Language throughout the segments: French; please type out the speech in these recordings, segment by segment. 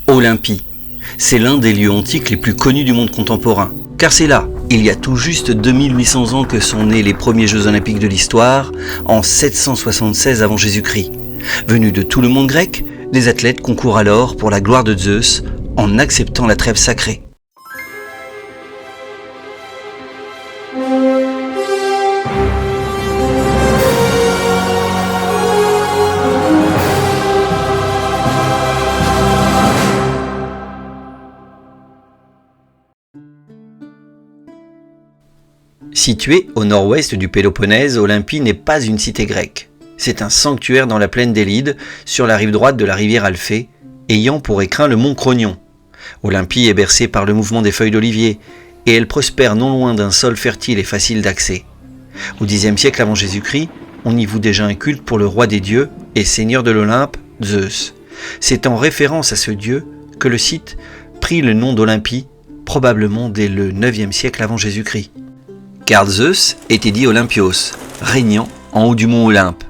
Olympie. C'est l'un des lieux antiques les plus connus du monde contemporain, car c'est là, il y a tout juste 2800 ans que sont nés les premiers Jeux Olympiques de l'histoire, en 776 avant Jésus-Christ. Venus de tout le monde grec, les athlètes concourent alors pour la gloire de Zeus en acceptant la trêve sacrée. Située au nord-ouest du Péloponnèse, Olympie n'est pas une cité grecque. C'est un sanctuaire dans la plaine d'Élide, sur la rive droite de la rivière Alphée, ayant pour écrin le mont Cronion. Olympie est bercée par le mouvement des feuilles d'olivier, et elle prospère non loin d'un sol fertile et facile d'accès. Au Xe siècle avant Jésus-Christ, on y voue déjà un culte pour le roi des dieux et seigneur de l'Olympe, Zeus. C'est en référence à ce dieu que le site prit le nom d'Olympie, probablement dès le IXe siècle avant Jésus-Christ. Car Zeus était dit Olympios, régnant en haut du mont Olympe.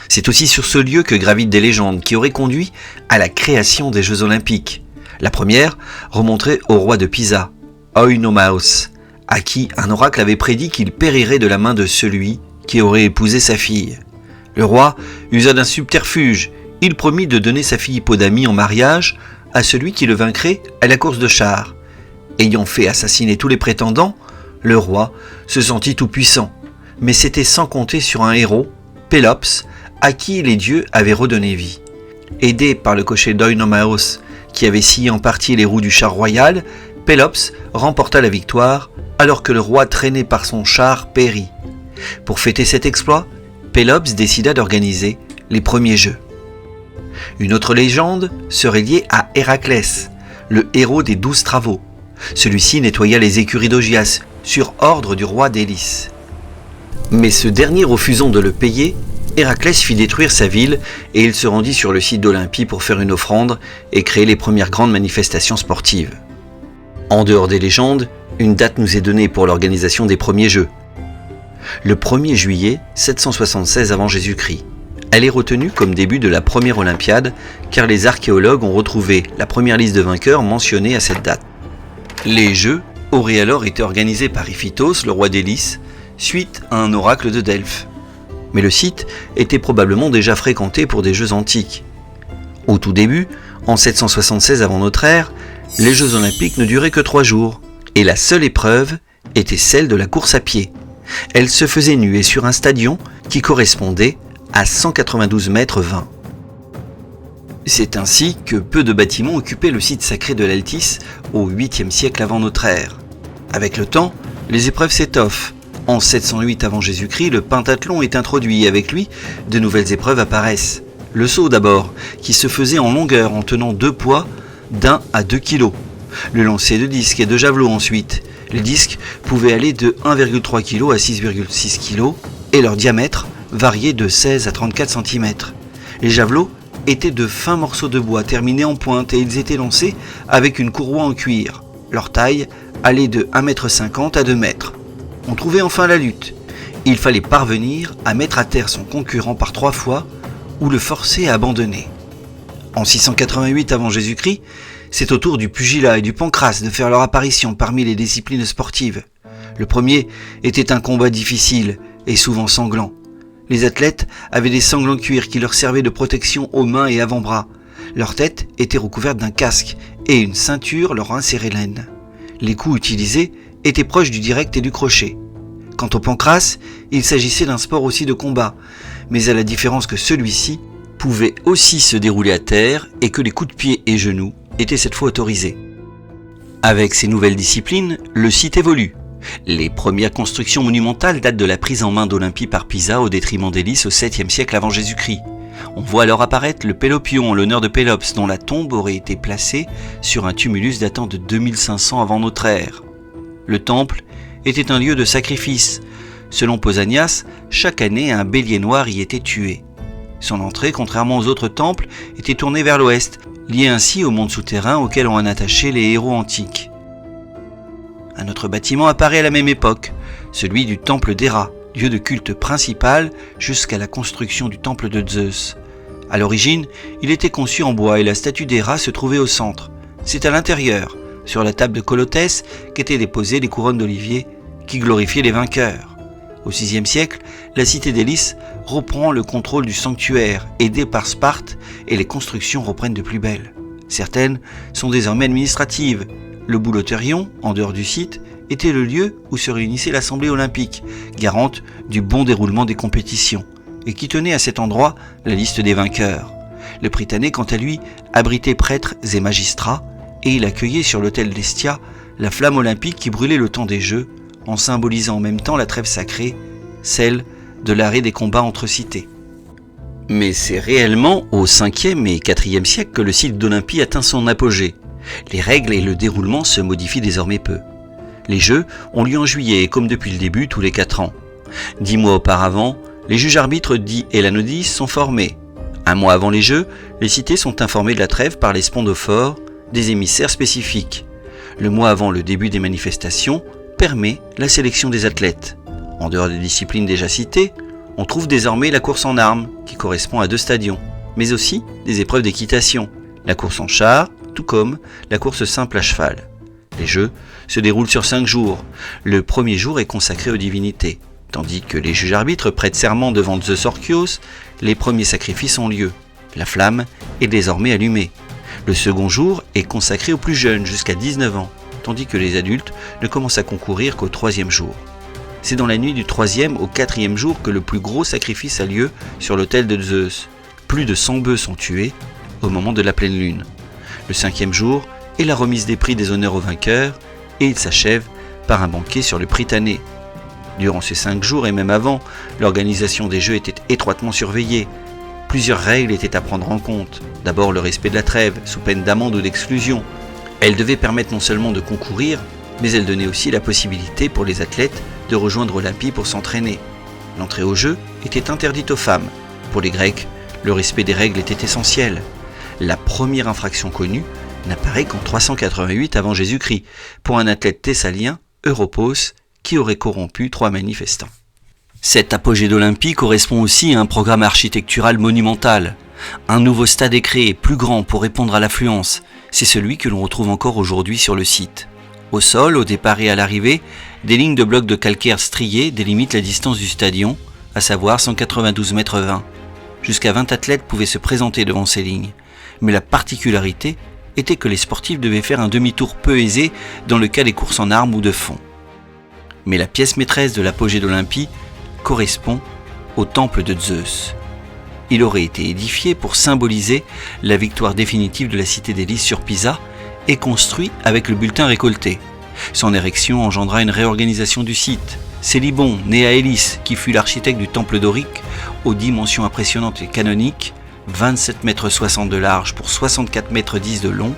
C'est aussi sur ce lieu que gravitent des légendes qui auraient conduit à la création des Jeux Olympiques. La première remonterait au roi de Pisa, Oinomaos, à qui un oracle avait prédit qu'il périrait de la main de celui qui aurait épousé sa fille. Le roi usa d'un subterfuge, il promit de donner sa fille Hippodamie en mariage à celui qui le vaincrait à la course de chars. Ayant fait assassiner tous les prétendants, le roi se sentit tout-puissant, mais c'était sans compter sur un héros, Pélops, à qui les dieux avaient redonné vie. Aidé par le cocher d'Oinomaos, qui avait scié en partie les roues du char royal, Pélops remporta la victoire, alors que le roi traîné par son char périt. Pour fêter cet exploit, Pélops décida d'organiser les premiers Jeux. Une autre légende serait liée à Héraclès, le héros des 12 travaux. Celui-ci nettoya les écuries d'Augias, sur ordre du roi d'Élis. Mais ce dernier refusant de le payer, Héraclès fit détruire sa ville et il se rendit sur le site d'Olympie pour faire une offrande et créer les premières grandes manifestations sportives. En dehors des légendes, une date nous est donnée pour l'organisation des premiers Jeux. Le 1er juillet 776 avant Jésus-Christ. Elle est retenue comme début de la première Olympiade car les archéologues ont retrouvé la première liste de vainqueurs mentionnée à cette date. Les Jeux auraient alors été organisés par Iphitos, le roi d'Élis, suite à un oracle de Delphes. Mais le site était probablement déjà fréquenté pour des Jeux antiques. Au tout début, en 776 avant notre ère, les Jeux olympiques ne duraient que 3 jours, et la seule épreuve était celle de la course à pied. Elle se faisait nue et sur un stadion qui correspondait à 192 mètres 20. C'est ainsi que peu de bâtiments occupaient le site sacré de l'Altis au 8e siècle avant notre ère. Avec le temps, les épreuves s'étoffent. En 708 avant Jésus-Christ, le pentathlon est introduit et avec lui, de nouvelles épreuves apparaissent. Le saut d'abord, qui se faisait en longueur en tenant 2 poids d'1 à 2 kg. Le lancer de disque et de javelot ensuite. Les disques pouvaient aller de 1,3 kg à 6,6 kg et leur diamètre variait de 16 à 34 cm. Les javelots étaient de fins morceaux de bois terminés en pointe et ils étaient lancés avec une courroie en cuir. Leur taille allait de 1,50 m à 2 m. On trouvait enfin la lutte. Il fallait parvenir à mettre à terre son concurrent par 3 fois ou le forcer à abandonner. En 688 avant Jésus-Christ, c'est au tour du pugilat et du pancrace de faire leur apparition parmi les disciplines sportives. Le premier était un combat difficile et souvent sanglant. Les athlètes avaient des sangles en cuir qui leur servaient de protection aux mains et avant-bras. Leur tête était recouverte d'un casque et une ceinture leur insérait l'aine. Les coups utilisés étaient proches du direct et du crochet. Quant au pancrace, il s'agissait d'un sport aussi de combat, mais à la différence que celui-ci pouvait aussi se dérouler à terre et que les coups de pied et genoux étaient cette fois autorisés. Avec ces nouvelles disciplines, le site évolue. Les premières constructions monumentales datent de la prise en main d'Olympie par Pisa au détriment d'Élis au 7e siècle avant Jésus-Christ. On voit alors apparaître le Pélopion en l'honneur de Pélops, dont la tombe aurait été placée sur un tumulus datant de 2500 avant notre ère. Le temple était un lieu de sacrifice. Selon Pausanias, chaque année un bélier noir y était tué. Son entrée, contrairement aux autres temples, était tournée vers l'ouest, liée ainsi au monde souterrain auquel on a attaché les héros antiques. Un autre bâtiment apparaît à la même époque, celui du temple d'Héra, lieu de culte principal jusqu'à la construction du temple de Zeus. À l'origine, il était conçu en bois et la statue d'Héra se trouvait au centre. C'est à l'intérieur, sur la table de Colotès, qu'étaient déposées les couronnes d'olivier qui glorifiaient les vainqueurs. Au VIe siècle, la cité d'Élis reprend le contrôle du sanctuaire, aidée par Sparte, et les constructions reprennent de plus belle. Certaines sont désormais administratives. Le Boulothérion, en dehors du site, était le lieu où se réunissait l'Assemblée olympique, garante du bon déroulement des compétitions, et qui tenait à cet endroit la liste des vainqueurs. Le Prytanée, quant à lui, abritait prêtres et magistrats, et il accueillait sur l'autel d'Estia la flamme olympique qui brûlait le temps des Jeux, en symbolisant en même temps la trêve sacrée, celle de l'arrêt des combats entre cités. Mais c'est réellement au 5e et 4e siècle que le site d'Olympie atteint son apogée. Les règles et le déroulement se modifient désormais peu. Les Jeux ont lieu en juillet et comme depuis le début, tous les 4 ans. 10 mois auparavant, les juges arbitres dits Hélanodis sont formés. 1 mois avant les Jeux, les cités sont informées de la trêve par les spondophores, des émissaires spécifiques. Le mois avant le début des manifestations permet la sélection des athlètes. En dehors des disciplines déjà citées, on trouve désormais la course en armes, qui correspond à 2 stadions, mais aussi des épreuves d'équitation, la course en char, tout comme la course simple à cheval. Les Jeux se déroulent sur 5 jours. Le premier jour est consacré aux divinités. Tandis que les juges arbitres prêtent serment devant Zeus Orchios, les premiers sacrifices ont lieu. La flamme est désormais allumée. Le second jour est consacré aux plus jeunes, jusqu'à 19 ans, tandis que les adultes ne commencent à concourir qu'au 3e jour. C'est dans la nuit du 3e au 4e jour que le plus gros sacrifice a lieu sur l'autel de Zeus. Plus de 100 bœufs sont tués au moment de la pleine lune. Le 5e jour est la remise des prix des honneurs aux vainqueurs, et il s'achève par un banquet sur le Prytanée. Durant ces 5 jours et même avant, l'organisation des Jeux était étroitement surveillée. Plusieurs règles étaient à prendre en compte. D'abord le respect de la trêve, sous peine d'amende ou d'exclusion. Elle devait permettre non seulement de concourir, mais elle donnait aussi la possibilité pour les athlètes de rejoindre Olympie pour s'entraîner. L'entrée aux Jeux était interdite aux femmes. Pour les Grecs, le respect des règles était essentiel. La première infraction connue n'apparaît qu'en 388 avant Jésus-Christ, pour un athlète thessalien, Europos, qui aurait corrompu 3 manifestants. Cet apogée d'Olympie correspond aussi à un programme architectural monumental. Un nouveau stade est créé, plus grand pour répondre à l'affluence. C'est celui que l'on retrouve encore aujourd'hui sur le site. Au sol, au départ et à l'arrivée, des lignes de blocs de calcaire striés délimitent la distance du stadion, à savoir 192,20 m. Jusqu'à 20 athlètes pouvaient se présenter devant ces lignes. Mais la particularité était que les sportifs devaient faire un demi-tour peu aisé dans le cas des courses en armes ou de fond. Mais la pièce maîtresse de l'apogée d'Olympie correspond au temple de Zeus. Il aurait été édifié pour symboliser la victoire définitive de la cité d'Élis sur Pisa et construit avec le bulletin récolté. Son érection engendra une réorganisation du site. Célibon, né à Élis, qui fut l'architecte du temple dorique, aux dimensions impressionnantes et canoniques, 27,60 m de large pour 64,10 m de long,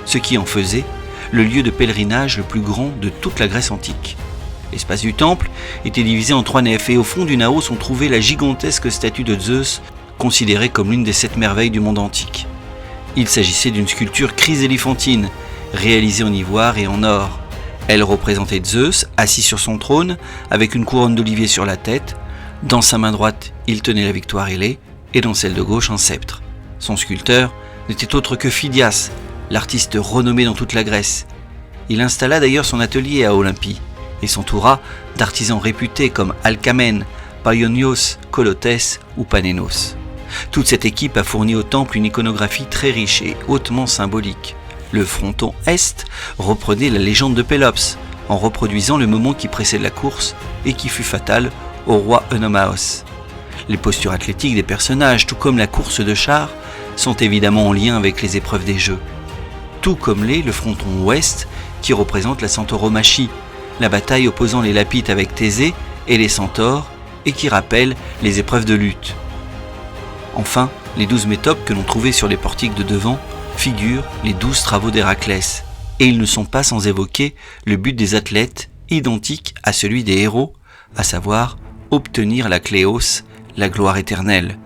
ce qui en faisait le lieu de pèlerinage le plus grand de toute la Grèce antique. L'espace du temple était divisé en 3 nefs et au fond du naos on trouvait la gigantesque statue de Zeus, considérée comme l'une des 7 merveilles du monde antique. Il s'agissait d'une sculpture chryséléphantine, réalisée en ivoire et en or. Elle représentait Zeus, assis sur son trône, avec une couronne d'olivier sur la tête. Dans sa main droite, il tenait la victoire ailée, et dans celle de gauche, un sceptre. Son sculpteur n'était autre que Phidias, l'artiste renommé dans toute la Grèce. Il installa d'ailleurs son atelier à Olympie, et s'entoura d'artisans réputés comme Alcamène, Paionios, Colotès ou Panénos. Toute cette équipe a fourni au temple une iconographie très riche et hautement symbolique. Le fronton est reprenait la légende de Pélops, en reproduisant le moment qui précède la course et qui fut fatal au roi Oenomaos. Les postures athlétiques des personnages, tout comme la course de chars, sont évidemment en lien avec les épreuves des Jeux. Tout comme le fronton ouest, qui représente la centauromachie, la bataille opposant les Lapites avec Thésée et les centaures, et qui rappelle les épreuves de lutte. Enfin, les 12 métopes que l'on trouvait sur les portiques de devant figurent les 12 travaux d'Héraclès, et ils ne sont pas sans évoquer le but des athlètes, identique à celui des héros, à savoir obtenir la Cléos, la gloire éternelle.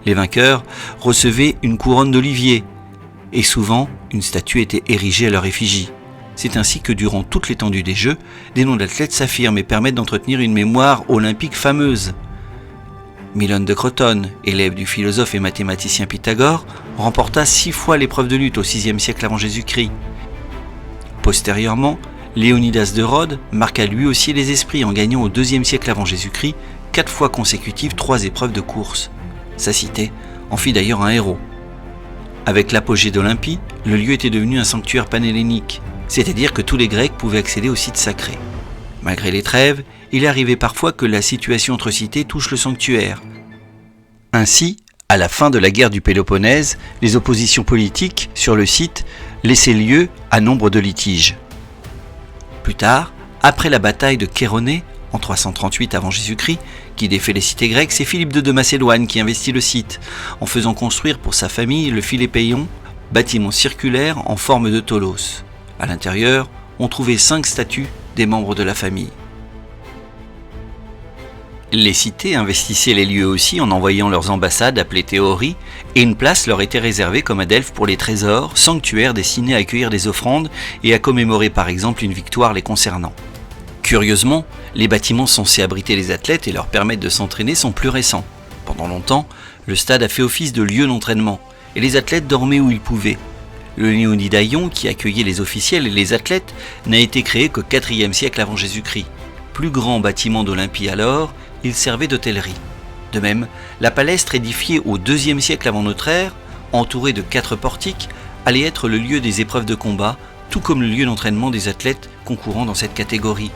Les vainqueurs recevaient une couronne d'olivier, et souvent une statue était érigée à leur effigie. C'est ainsi que durant toute l'étendue des Jeux, des noms d'athlètes s'affirment et permettent d'entretenir une mémoire olympique fameuse. Milon de Crotone, élève du philosophe et mathématicien Pythagore, remporta 6 fois l'épreuve de lutte au VIe siècle avant Jésus-Christ. Postérieurement, Léonidas de Rhodes marqua lui aussi les esprits en gagnant au IIe siècle avant Jésus-Christ 4 fois consécutives 3 épreuves de course. Sa cité en fit d'ailleurs un héros. Avec l'apogée d'Olympie, le lieu était devenu un sanctuaire panhellénique, c'est-à-dire que tous les Grecs pouvaient accéder au site sacré. Malgré les trêves, il arrivait parfois que la situation entre cités touche le sanctuaire. Ainsi, à la fin de la guerre du Péloponnèse, les oppositions politiques sur le site laissaient lieu à nombre de litiges. Plus tard, après la bataille de Chéronée, en 338 avant Jésus-Christ, qui défait les cités grecques, c'est Philippe II de Macédoine qui investit le site, en faisant construire pour sa famille le Philépéion, bâtiment circulaire en forme de tholos. À l'intérieur, on trouvait 5 statues des membres de la famille. Les cités investissaient les lieux aussi en envoyant leurs ambassades appelées théories, et une place leur était réservée comme à Delphes pour les trésors, sanctuaires destinés à accueillir des offrandes et à commémorer par exemple une victoire les concernant. Curieusement, les bâtiments censés abriter les athlètes et leur permettre de s'entraîner sont plus récents. Pendant longtemps, le stade a fait office de lieu d'entraînement, et les athlètes dormaient où ils pouvaient. Le Léonidaion, qui accueillait les officiels et les athlètes, n'a été créé qu'au IVe siècle avant Jésus-Christ. Plus grand bâtiment d'Olympie alors, il servait d'hôtellerie. De même, la palestre édifiée au IIe siècle avant notre ère, entourée de 4 portiques, allait être le lieu des épreuves de combat, tout comme le lieu d'entraînement des athlètes concourant dans cette catégorie.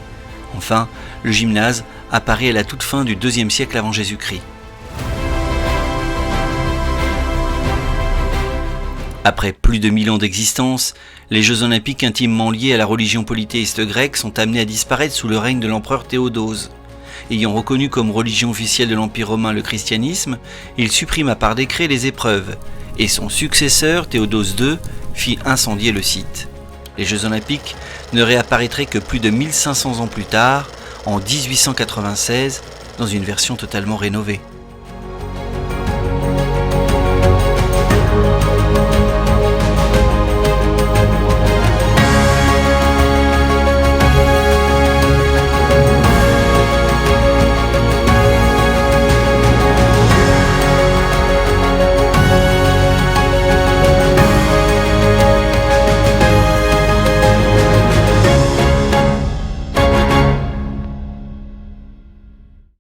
Enfin, le gymnase apparaît à la toute fin du IIe siècle avant Jésus-Christ. Après plus de 1000 ans d'existence, les Jeux olympiques intimement liés à la religion polythéiste grecque sont amenés à disparaître sous le règne de l'empereur Théodose. Ayant reconnu comme religion officielle de l'Empire romain le christianisme, il supprima par décret les épreuves, et son successeur, Théodose II, fit incendier le site. Les Jeux olympiques ne réapparaîtraient que plus de 1500 ans plus tard, en 1896, dans une version totalement rénovée.